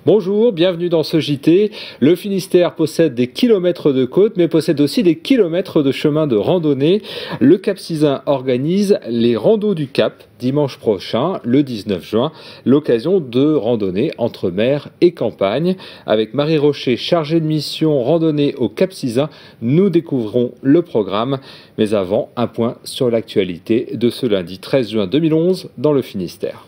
Bonjour, bienvenue dans ce JT. Le Finistère possède des kilomètres de côte, mais possède aussi des kilomètres de chemins de randonnée. Le Cap Sizun organise les randos du Cap dimanche prochain, le 19 juin, l'occasion de randonnée entre mer et campagne. Avec Marie Rocher, chargée de mission randonnée au Cap Sizun, nous découvrons le programme. Mais avant, un point sur l'actualité de ce lundi 13 juin 2011 dans le Finistère.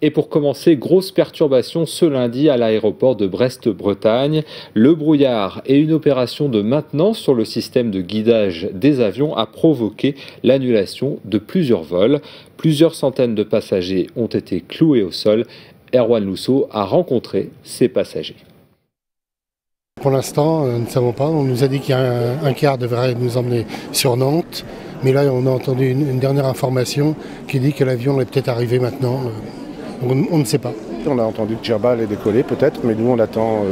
Et pour commencer, grosse perturbation ce lundi à l'aéroport de Brest-Bretagne. Le brouillard et une opération de maintenance sur le système de guidage des avions a provoqué l'annulation de plusieurs vols. Plusieurs centaines de passagers ont été cloués au sol. Erwan Lousseau a rencontré ces passagers. Pour l'instant, nous ne savons pas. On nous a dit qu'un car devrait nous emmener sur Nantes. Mais là, on a entendu une dernière information qui dit que l'avion est peut-être arrivé maintenant. On ne sait pas. On a entendu que Djerba allait décoller peut-être, mais nous on attend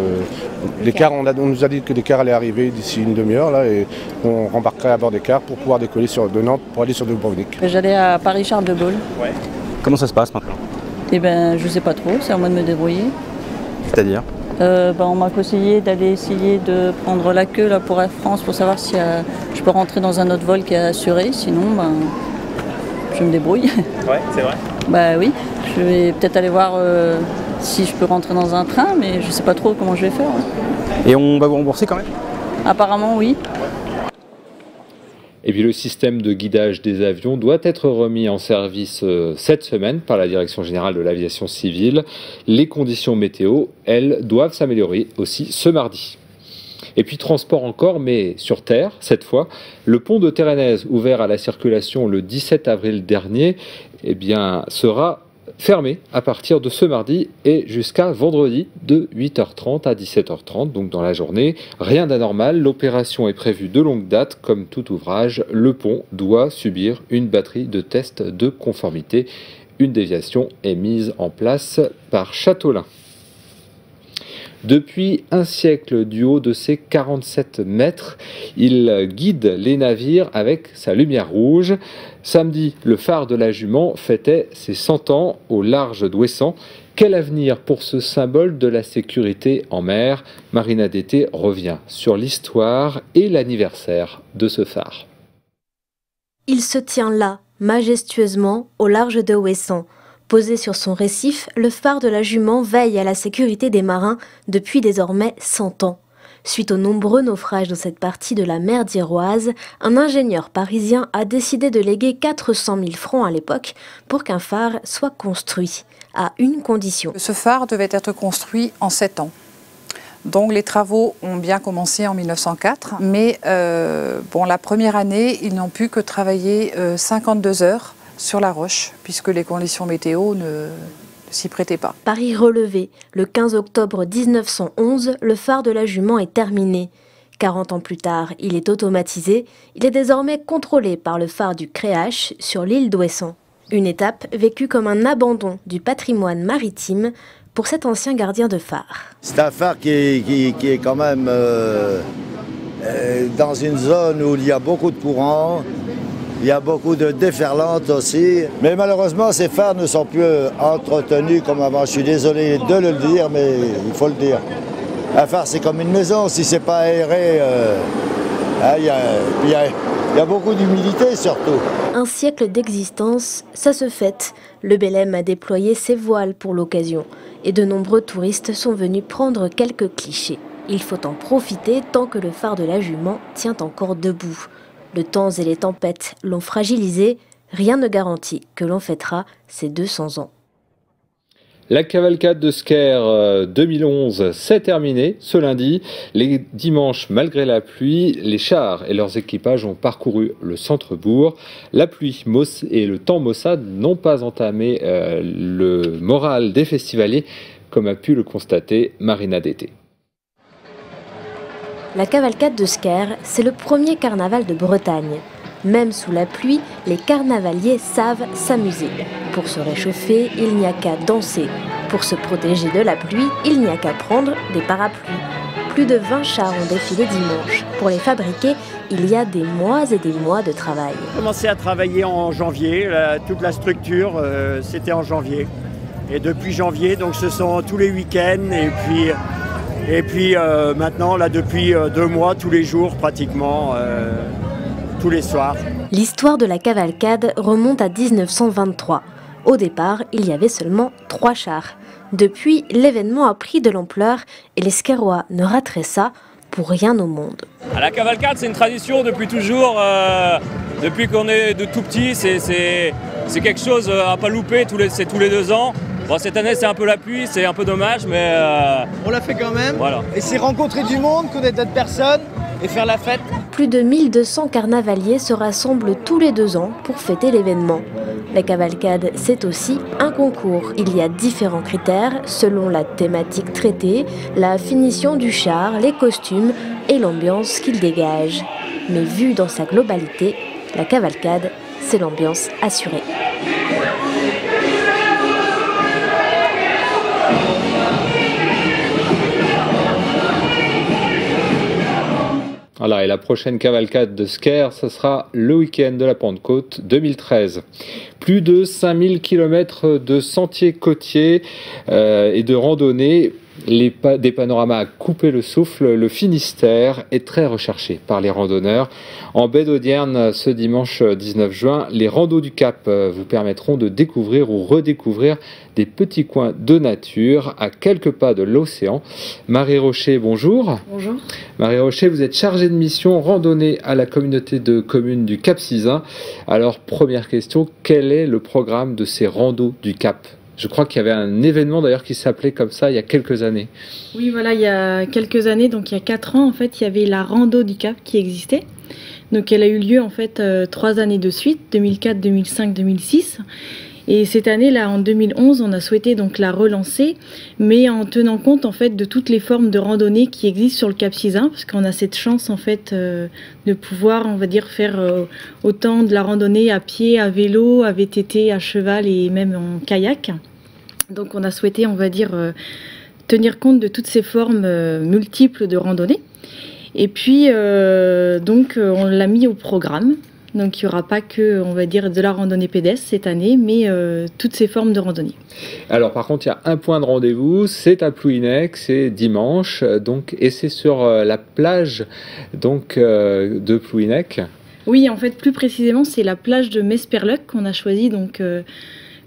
les cars. On nous a dit que les cars allaient arriver d'ici une demi-heure là, et on rembarquerait à bord des cars pour pouvoir décoller de Nantes pour aller sur Dubrovnik. J'allais à Paris-Charles de Gaulle. Ouais. Comment ça se passe maintenant? Eh ben, je sais pas trop, c'est à moi de me débrouiller. C'est-à-dire on m'a conseillé d'aller essayer de prendre la queue là, pour Air France pour savoir si je peux rentrer dans un autre vol qui est assuré, sinon je me débrouille. Ouais, c'est vrai. Bah oui, je vais peut-être aller voir si je peux rentrer dans un train, mais je sais pas trop comment je vais faire. Et on va vous rembourser quand même? Apparemment oui. Et puis le système de guidage des avions doit être remis en service cette semaine par la Direction générale de l'aviation civile. Les conditions météo, elles, doivent s'améliorer aussi ce mardi. Et puis transport encore, mais sur terre, cette fois. Le pont de Térénèse, ouvert à la circulation le 17 avril dernier, sera fermé à partir de ce mardi et jusqu'à vendredi de 8h30 à 17h30, donc dans la journée. Rien d'anormal, l'opération est prévue de longue date. Comme tout ouvrage, le pont doit subir une batterie de tests de conformité. Une déviation est mise en place par Châteaulin. Depuis un siècle, du haut de ses 47 mètres, il guide les navires avec sa lumière rouge. Samedi, le phare de la Jument fêtait ses 100 ans au large d'Ouessant. Quel avenir pour ce symbole de la sécurité en mer? Marina Dété revient sur l'histoire et l'anniversaire de ce phare. Il se tient là, majestueusement, au large de Ouessant. Posé sur son récif, le phare de la Jument veille à la sécurité des marins depuis désormais 100 ans. Suite aux nombreux naufrages dans cette partie de la mer d'Iroise, un ingénieur parisien a décidé de léguer 400 000 francs à l'époque pour qu'un phare soit construit, à une condition. Ce phare devait être construit en 7 ans. Donc les travaux ont bien commencé en 1904, mais la première année, ils n'ont pu que travailler 52 heures sur la roche, puisque les conditions météo ne s'y prêtaient pas. Paris relevé, le 15 octobre 1911, le phare de la Jument est terminé. 40 ans plus tard, il est automatisé. Il est désormais contrôlé par le phare du Créache sur l'île d'Ouessant. Une étape vécue comme un abandon du patrimoine maritime pour cet ancien gardien de phare. C'est un phare qui est quand même dans une zone où il y a beaucoup de courant. Il y a beaucoup de déferlantes aussi. Mais malheureusement, ces phares ne sont plus entretenus comme avant. Je suis désolé de le dire, mais il faut le dire. Un phare, c'est comme une maison. Si c'est pas aéré, il y a beaucoup d'humidité surtout. Un siècle d'existence, ça se fête. Le Belém a déployé ses voiles pour l'occasion. Et de nombreux touristes sont venus prendre quelques clichés. Il faut en profiter tant que le phare de la Jument tient encore debout. Le temps et les tempêtes l'ont fragilisé, rien ne garantit que l'on fêtera ses 200 ans. La cavalcade de Sker 2011 s'est terminée ce lundi. Les dimanches, malgré la pluie, les chars et leurs équipages ont parcouru le centre-bourg. La pluie et le temps maussade n'ont pas entamé le moral des festivaliers, comme a pu le constater Marina Dété. La cavalcade de Sker, c'est le premier carnaval de Bretagne. Même sous la pluie, les carnavaliers savent s'amuser. Pour se réchauffer, il n'y a qu'à danser. Pour se protéger de la pluie, il n'y a qu'à prendre des parapluies. Plus de 20 chars ont défilé dimanche. Pour les fabriquer, il y a des mois et des mois de travail. J'ai commencé à travailler en janvier, toute la structure c'était en janvier. Et depuis janvier, donc ce sont tous les week-ends et puis maintenant là depuis 2 mois, tous les jours pratiquement, tous les soirs. L'histoire de la cavalcade remonte à 1923. Au départ, il y avait seulement 3 chars. Depuis, l'événement a pris de l'ampleur et les Skerrois ne rateraient ça pour rien au monde. La cavalcade, c'est une tradition depuis toujours, depuis qu'on est de tout petit, c'est quelque chose à pas louper, c'est tous les 2 ans. Bon, cette année c'est un peu la pluie, c'est un peu dommage, mais... on l'a fait quand même, voilà. Et c'est rencontrer du monde, connaître d'autres personnes et faire la fête. Plus de 1200 carnavaliers se rassemblent tous les 2 ans pour fêter l'événement. La cavalcade, c'est aussi un concours. Il y a différents critères selon la thématique traitée, la finition du char, les costumes et l'ambiance qu'il dégage. Mais vue dans sa globalité, la cavalcade, c'est l'ambiance assurée. Voilà, et la prochaine cavalcade de Sker, ce sera le week-end de la Pentecôte 2013. Plus de 5000 km de sentiers côtiers et de randonnées. Des panoramas à couper le souffle, le Finistère est très recherché par les randonneurs. En baie d'Audierne, ce dimanche 19 juin, les randos du Cap vous permettront de découvrir ou redécouvrir des petits coins de nature à quelques pas de l'océan. Marie Rocher, bonjour. Bonjour. Marie Rocher, vous êtes chargée de mission randonnée à la communauté de communes du Cap Sizun. Alors, première question, quel est le programme de ces randos du Cap ? Je crois qu'il y avait un événement d'ailleurs qui s'appelait comme ça il y a quelques années. Oui, voilà, il y a quelques années, donc il y a 4 ans, en fait, il y avait la Rando du Cap qui existait. Donc elle a eu lieu en fait 3 années de suite, 2004, 2005, 2006. Et cette année-là, en 2011, on a souhaité donc la relancer, mais en tenant compte en fait de toutes les formes de randonnée qui existent sur le Cap Sizun, parce qu'on a cette chance en fait de pouvoir, on va dire, faire autant de la randonnée à pied, à vélo, à VTT, à cheval et même en kayak. Donc on a souhaité, on va dire, tenir compte de toutes ces formes multiples de randonnée. Et puis, donc, on l'a mis au programme. Donc il n'y aura pas que, on va dire, de la randonnée pédestre cette année, mais toutes ces formes de randonnée. Alors par contre, il y a un point de rendez-vous, c'est à Plouhinec, c'est dimanche, donc, et c'est sur la plage donc, de Plouhinec. Oui, en fait, plus précisément, c'est la plage de Mesperlec qu'on a choisi donc,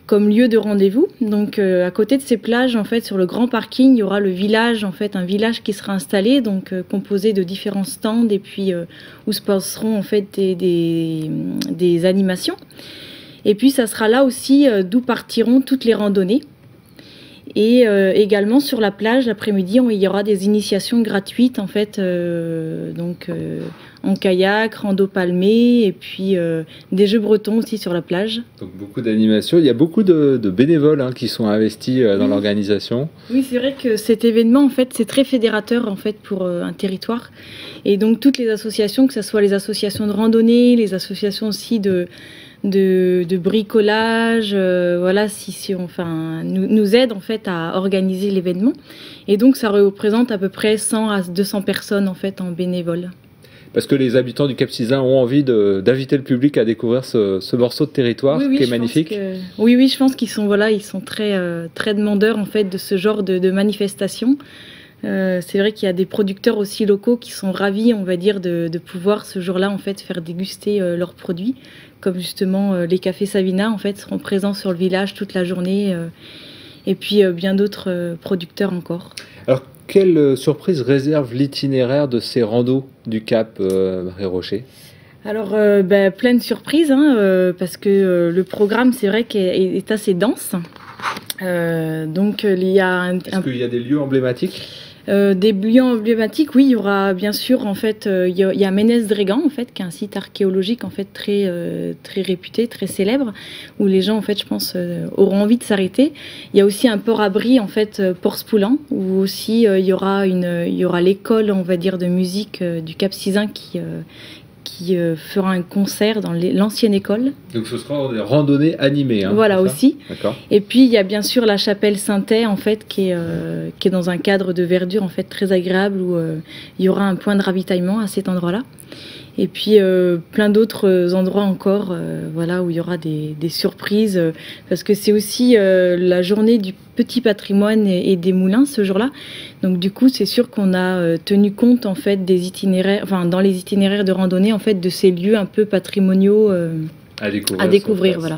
comme lieu de rendez-vous. Donc à côté de ces plages, en fait, sur le grand parking, il y aura le village, en fait, un village qui sera installé, donc composé de différents stands et puis où se passeront en fait des animations. Et puis ça sera là aussi d'où partiront toutes les randonnées. Et également sur la plage, l'après-midi, il y aura des initiations gratuites en fait, donc en kayak, rando palmé, et puis des jeux bretons aussi sur la plage. Donc beaucoup d'animations. Il y a beaucoup de bénévoles qui sont investis dans l'organisation. Oui, c'est vrai que cet événement en fait, c'est très fédérateur en fait pour un territoire. Et donc toutes les associations, que ce soit les associations de randonnée, les associations aussi de bricolage, voilà, nous aide en fait à organiser l'événement. Et donc ça représente à peu près 100 à 200 personnes en fait en bénévoles. Parce que les habitants du Cap Sizun ont envie d'inviter le public à découvrir ce morceau de territoire qui est magnifique. Oui, je pense qu'ils sont, voilà, ils sont très, très demandeurs en fait de ce genre de manifestations. C'est vrai qu'il y a des producteurs aussi locaux qui sont ravis, on va dire, de pouvoir ce jour-là en fait faire déguster leurs produits, comme justement les cafés Savina en fait seront présents sur le village toute la journée, et puis bien d'autres producteurs encore. Alors quelle surprise réserve l'itinéraire de ces randos du Cap, Marie Rocher ? Alors plein de surprises, parce que le programme c'est vrai qu'il est assez dense. Donc il y a Est-ce qu'il y a des lieux emblématiques ? Des lieux emblématiques, oui, il y aura bien sûr en fait, il y a Ménez-Drégan en fait, qui est un site archéologique en fait très très réputé, très célèbre, où les gens en fait, je pense, auront envie de s'arrêter. Il y a aussi un port-abri en fait, Port-Spoulan, où aussi il y aura l'école, on va dire, de musique du Cap Sizun qui qui fera un concert dans l'ancienne école. Donc ce sera des randonnées animées. Hein, voilà aussi. D'accord. Et puis il y a bien sûr la chapelle Saint-Thé en fait qui est dans un cadre de verdure en fait très agréable où il y aura un point de ravitaillement à cet endroit-là. Et puis plein d'autres endroits encore, voilà, où il y aura des surprises, parce que c'est aussi la journée du petit patrimoine et des moulins ce jour-là. Donc du coup, c'est sûr qu'on a tenu compte en fait des itinéraires, enfin dans les itinéraires de randonnée en fait de ces lieux un peu patrimoniaux. À découvrir, voilà.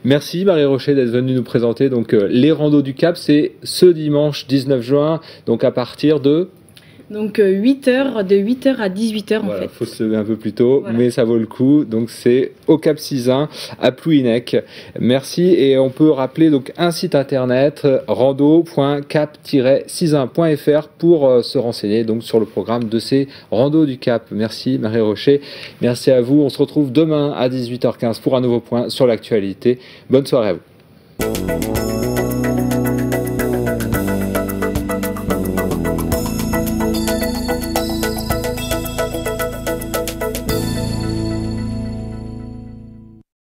Merci Marie Rocher d'être venue nous présenter donc les randos du Cap. C'est ce dimanche 19 juin, donc à partir de... Donc 8h, de 8h à 18h en fait. Il faut se lever un peu plus tôt, mais ça vaut le coup. Donc c'est au Cap Sizun, à Plouhinec. Merci, et on peut rappeler donc un site internet, rando.cap-sizun.fr pour se renseigner donc sur le programme de ces randos du Cap. Merci Marie Rocher, merci à vous. On se retrouve demain à 18h15 pour un nouveau point sur l'actualité. Bonne soirée à vous.